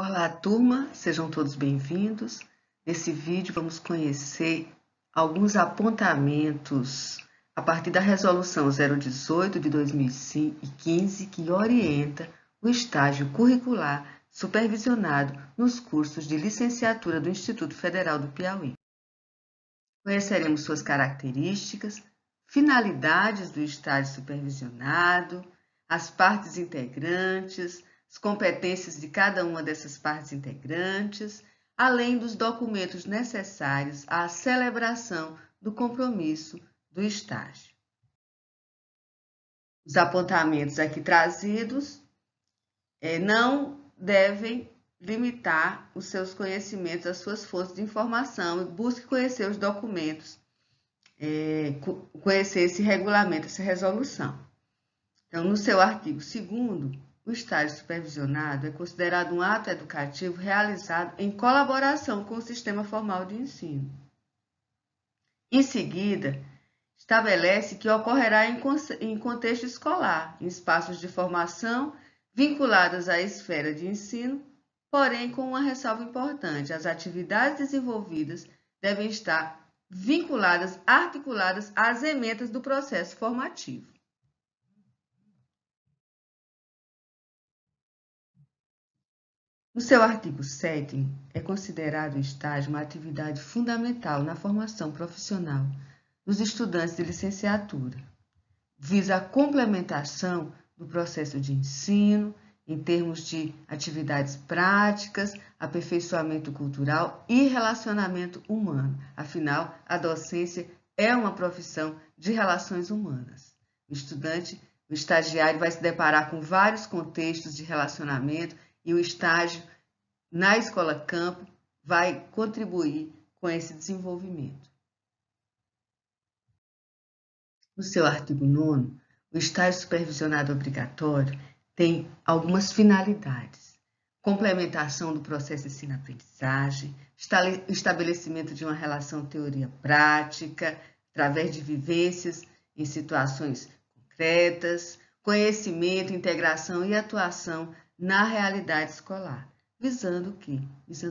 Olá, turma, sejam todos bem-vindos. Nesse vídeo vamos conhecer alguns apontamentos a partir da Resolução 018 de 2015, que orienta o estágio curricular supervisionado nos cursos de licenciatura do Instituto Federal do Piauí. Conheceremos suas características, finalidades do estágio supervisionado, as partes integrantes, as competências de cada uma dessas partes integrantes, além dos documentos necessários à celebração do compromisso do estágio. Os apontamentos aqui trazidos não devem limitar os seus conhecimentos, as suas fontes de informação, e busque conhecer os documentos, conhecer esse regulamento, essa resolução. Então, no seu artigo 2º, o estágio supervisionado é considerado um ato educativo realizado em colaboração com o sistema formal de ensino. Em seguida, estabelece que ocorrerá em contexto escolar, em espaços de formação vinculados à esfera de ensino, porém com uma ressalva importante: as atividades desenvolvidas devem estar vinculadas, articuladas às emendas do processo formativo. No seu artigo 7º, é considerado o estágio uma atividade fundamental na formação profissional dos estudantes de licenciatura. Visa a complementação do processo de ensino, em termos de atividades práticas, aperfeiçoamento cultural e relacionamento humano. Afinal, a docência é uma profissão de relações humanas. O estagiário vai se deparar com vários contextos de relacionamento e o estágio na escola campo vai contribuir com esse desenvolvimento. No seu artigo 9º, o estágio supervisionado obrigatório tem algumas finalidades: complementação do processo de ensino-aprendizagem, estabelecimento de uma relação teoria-prática, através de vivências em situações concretas, conhecimento, integração e atuação na realidade escolar, visando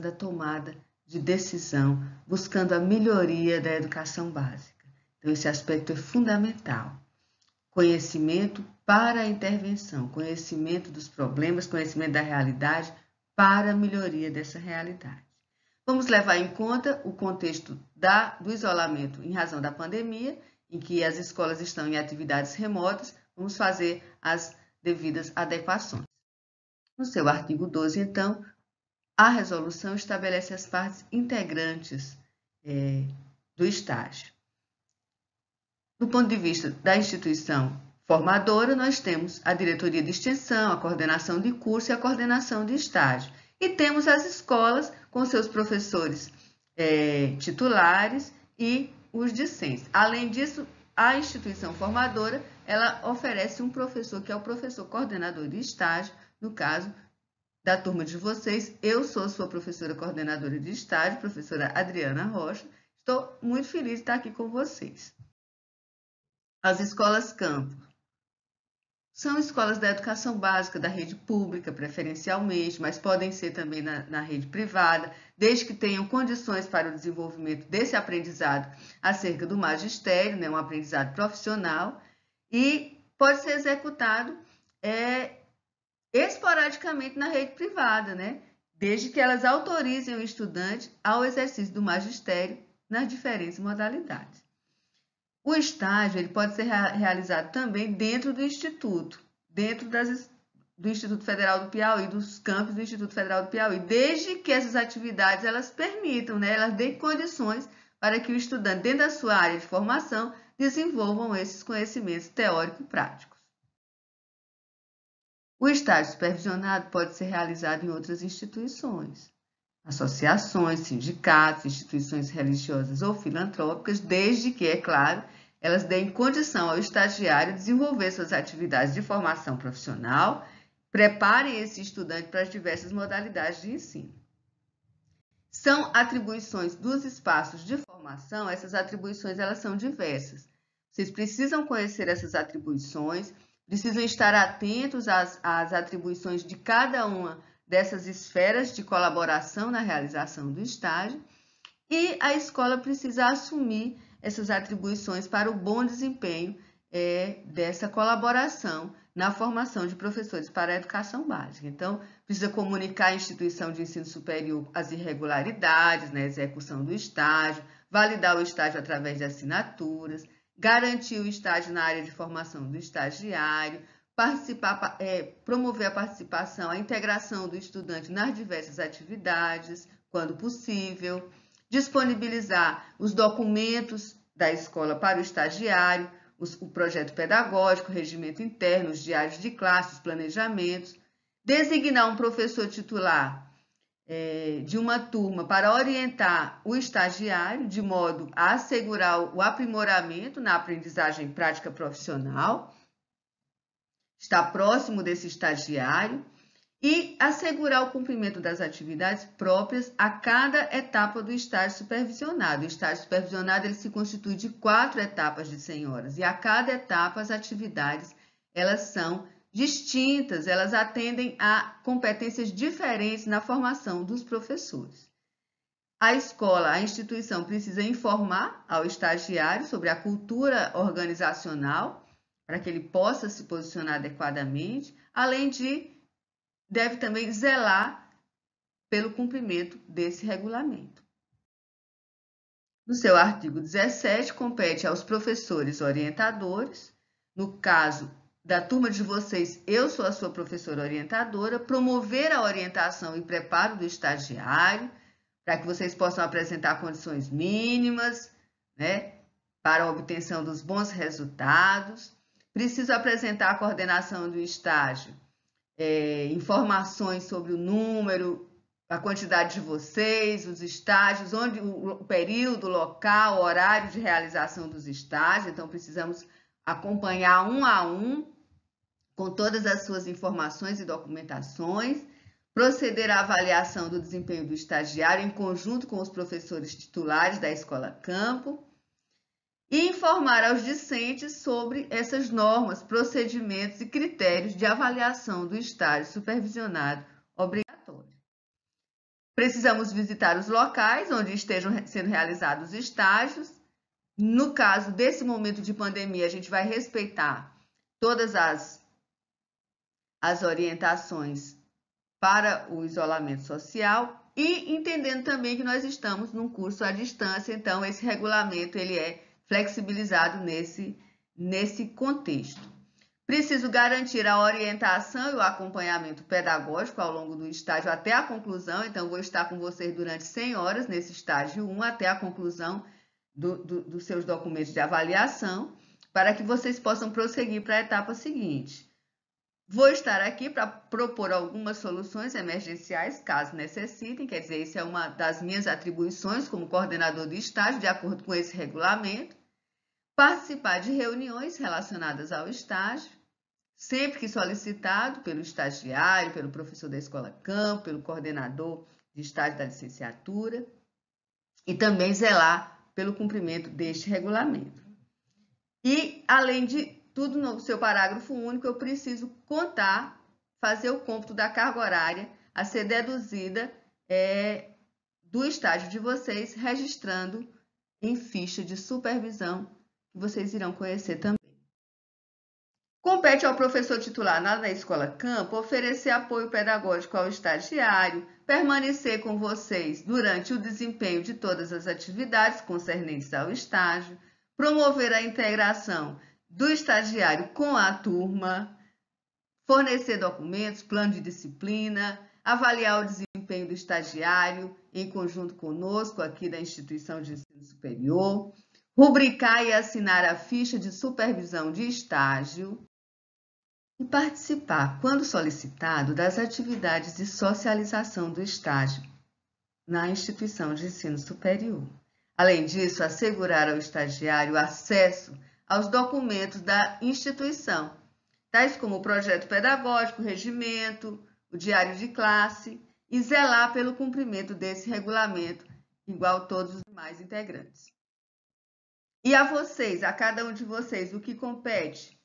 a tomada de decisão, buscando a melhoria da educação básica. Então, esse aspecto é fundamental. Conhecimento para a intervenção, conhecimento dos problemas, conhecimento da realidade para a melhoria dessa realidade. Vamos levar em conta o contexto do isolamento em razão da pandemia, em que as escolas estão em atividades remotas, vamos fazer as devidas adequações. No seu artigo 12, então, a resolução estabelece as partes integrantes do estágio. Do ponto de vista da instituição formadora, nós temos a diretoria de extensão, a coordenação de curso e a coordenação de estágio. E temos as escolas com seus professores titulares e os discentes. Além disso, a instituição formadora, ela oferece um professor, que é o professor coordenador de estágio. No caso da turma de vocês, eu sou sua professora coordenadora de estágio, professora Adriana Rocha. Estou muito feliz de estar aqui com vocês. As escolas campo são escolas da educação básica da rede pública, preferencialmente, mas podem ser também na rede privada, desde que tenham condições para o desenvolvimento desse aprendizado acerca do magistério, um aprendizado profissional, e pode ser executado esporadicamente na rede privada, desde que elas autorizem o estudante ao exercício do magistério nas diferentes modalidades. O estágio ele pode ser realizado também dentro do Instituto, do Instituto Federal do Piauí, dos campos do Instituto Federal do Piauí, desde que essas atividades elas permitam, elas deem condições para que o estudante, dentro da sua área de formação, desenvolvam esses conhecimentos teóricos e práticos. O estágio supervisionado pode ser realizado em outras instituições, associações, sindicatos, instituições religiosas ou filantrópicas, desde que, é claro, elas deem condição ao estagiário desenvolver suas atividades de formação profissional, preparem esse estudante para as diversas modalidades de ensino. São atribuições dos espaços de formação, essas atribuições elas são diversas. Vocês precisam conhecer essas atribuições, precisam estar atentos às atribuições de cada uma dessas esferas de colaboração na realização do estágio, e a escola precisa assumir essas atribuições para o bom desempenho dessa colaboração na formação de professores para a educação básica. Então, precisa comunicar à instituição de ensino superior as irregularidades na execução do estágio, validar o estágio através de assinaturas, garantir o estágio na área de formação do estagiário, promover a participação, a integração do estudante nas diversas atividades, quando possível, disponibilizar os documentos da escola para o estagiário, o projeto pedagógico, o regimento interno, os diários de classe, os planejamentos, designar um professor titular de uma turma para orientar o estagiário, de modo a assegurar o aprimoramento na aprendizagem prática profissional, estar próximo desse estagiário e assegurar o cumprimento das atividades próprias a cada etapa do estágio supervisionado. O estágio supervisionado ele se constitui de 4 etapas de 100 horas e a cada etapa as atividades elas são distintas, elas atendem a competências diferentes na formação dos professores. A escola, a instituição precisa informar ao estagiário sobre a cultura organizacional para que ele possa se posicionar adequadamente, além de deve também zelar pelo cumprimento desse regulamento. No seu artigo 17, compete aos professores orientadores, no caso da turma de vocês, eu sou a sua professora orientadora, promover a orientação e preparo do estagiário, para que vocês possam apresentar condições mínimas, para a obtenção dos bons resultados. Preciso apresentar a coordenação do estágio, informações sobre o número, a quantidade de vocês, os estágios, onde o período, o local, o horário de realização dos estágios. Então, precisamos acompanhar um a um, com todas as suas informações e documentações, proceder à avaliação do desempenho do estagiário em conjunto com os professores titulares da escola campo e informar aos discentes sobre essas normas, procedimentos e critérios de avaliação do estágio supervisionado obrigatório. Precisamos visitar os locais onde estejam sendo realizados os estágios. No caso desse momento de pandemia, a gente vai respeitar todas as orientações para o isolamento social e entendendo também que nós estamos num curso à distância, então esse regulamento ele é flexibilizado nesse contexto. Preciso garantir a orientação e o acompanhamento pedagógico ao longo do estágio até a conclusão, então vou estar com vocês durante 100 horas nesse estágio 1 até a conclusão dos seus documentos de avaliação, para que vocês possam prosseguir para a etapa seguinte. Vou estar aqui para propor algumas soluções emergenciais, caso necessitem, quer dizer, isso é uma das minhas atribuições como coordenador de estágio, de acordo com esse regulamento. Participar de reuniões relacionadas ao estágio, sempre que solicitado pelo estagiário, pelo professor da escola campo, pelo coordenador de estágio da licenciatura, e também zelar pelo cumprimento deste regulamento. E, além de tudo no seu parágrafo único, eu preciso fazer o cômputo da carga horária a ser deduzida do estágio de vocês, registrando em ficha de supervisão, que vocês irão conhecer também. Compete ao professor titular na escola campo oferecer apoio pedagógico ao estagiário, permanecer com vocês durante o desempenho de todas as atividades concernentes ao estágio, promover a integração do estagiário com a turma, fornecer documentos, plano de disciplina, avaliar o desempenho do estagiário em conjunto conosco aqui da instituição de ensino superior, rubricar e assinar a ficha de supervisão de estágio e participar, quando solicitado, das atividades de socialização do estágio na instituição de ensino superior. Além disso, assegurar ao estagiário acesso aos documentos da instituição, tais como o projeto pedagógico, o regimento, o diário de classe, e zelar pelo cumprimento desse regulamento, igual a todos os demais integrantes. E a vocês, a cada um de vocês, o que compete?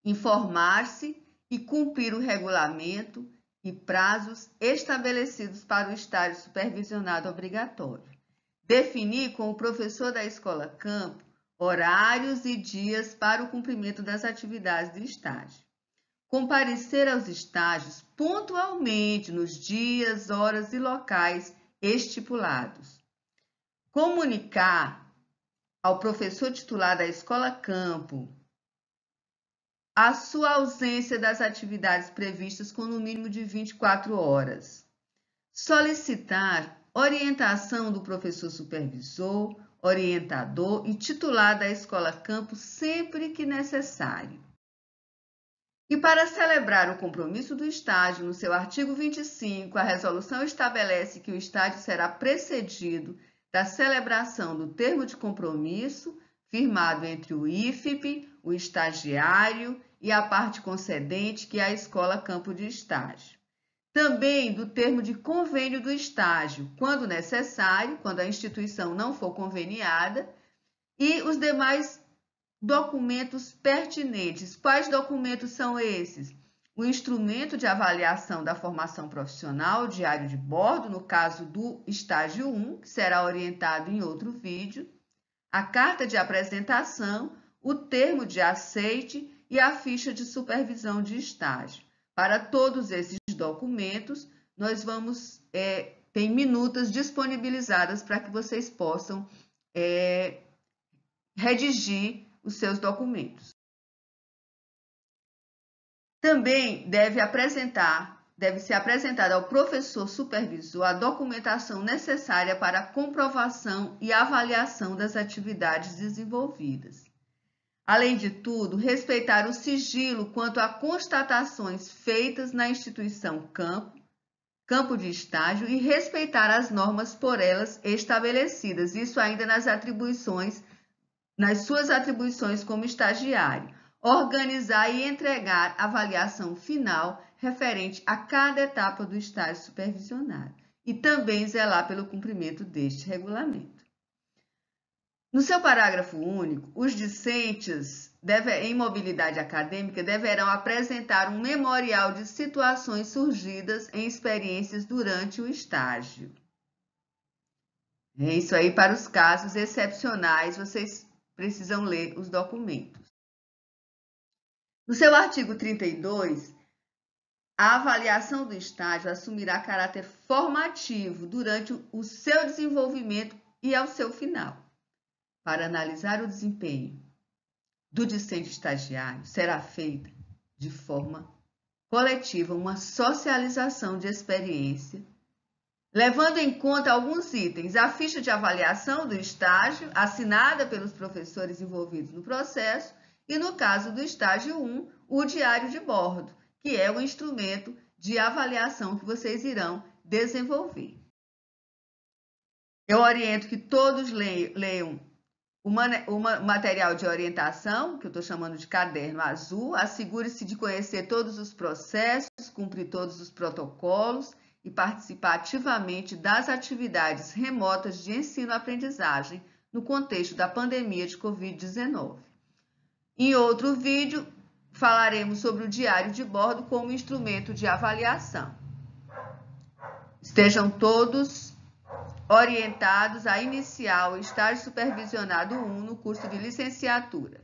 Informar-se e cumprir o regulamento e prazos estabelecidos para o estágio supervisionado obrigatório. Definir com o professor da escola campo horários e dias para o cumprimento das atividades do estágio. Comparecer aos estágios pontualmente nos dias, horas e locais estipulados. Comunicar ao professor titular da escola campo a sua ausência das atividades previstas com no mínimo de 24 horas. Solicitar orientação do professor supervisor, orientador e titular da escola campo sempre que necessário. E para celebrar o compromisso do estágio, no seu artigo 25, a resolução estabelece que o estágio será precedido da celebração do termo de compromisso firmado entre o IFP, o estagiário e a parte concedente, que é a escola campo de estágio. Também do termo de convênio do estágio, quando necessário, quando a instituição não for conveniada, e os demais documentos pertinentes. Quais documentos são esses? O instrumento de avaliação da formação profissional, diário de bordo, no caso do estágio 1, que será orientado em outro vídeo, a carta de apresentação, o termo de aceite e a ficha de supervisão de estágio. Para todos esses documentos, nós vamos ter minutas disponibilizadas para que vocês possam redigir os seus documentos. Também deve ser apresentada ao professor supervisor a documentação necessária para a comprovação e avaliação das atividades desenvolvidas. Além de tudo, respeitar o sigilo quanto a constatações feitas na instituição campo de estágio e respeitar as normas por elas estabelecidas, isso ainda nas suas atribuições como estagiário. Organizar e entregar a avaliação final referente a cada etapa do estágio supervisionado e também zelar pelo cumprimento deste regulamento. No seu parágrafo único, os discentes em mobilidade acadêmica deverão apresentar um memorial de situações surgidas em experiências durante o estágio. É isso aí, para os casos excepcionais, vocês precisam ler os documentos. No seu artigo 32, a avaliação do estágio assumirá caráter formativo durante o seu desenvolvimento e ao seu final. Para analisar o desempenho do discente estagiário, será feita de forma coletiva uma socialização de experiência, levando em conta alguns itens: a ficha de avaliação do estágio, assinada pelos professores envolvidos no processo, e no caso do estágio 1, o diário de bordo, que é o instrumento de avaliação que vocês irão desenvolver. Eu oriento que todos leiam o material de orientação, que eu estou chamando de caderno azul. Assegure-se de conhecer todos os processos, cumprir todos os protocolos e participar ativamente das atividades remotas de ensino-aprendizagem no contexto da pandemia de Covid-19. Em outro vídeo, falaremos sobre o diário de bordo como instrumento de avaliação. Estejam todos orientados a iniciar o estágio supervisionado 1 no curso de licenciatura.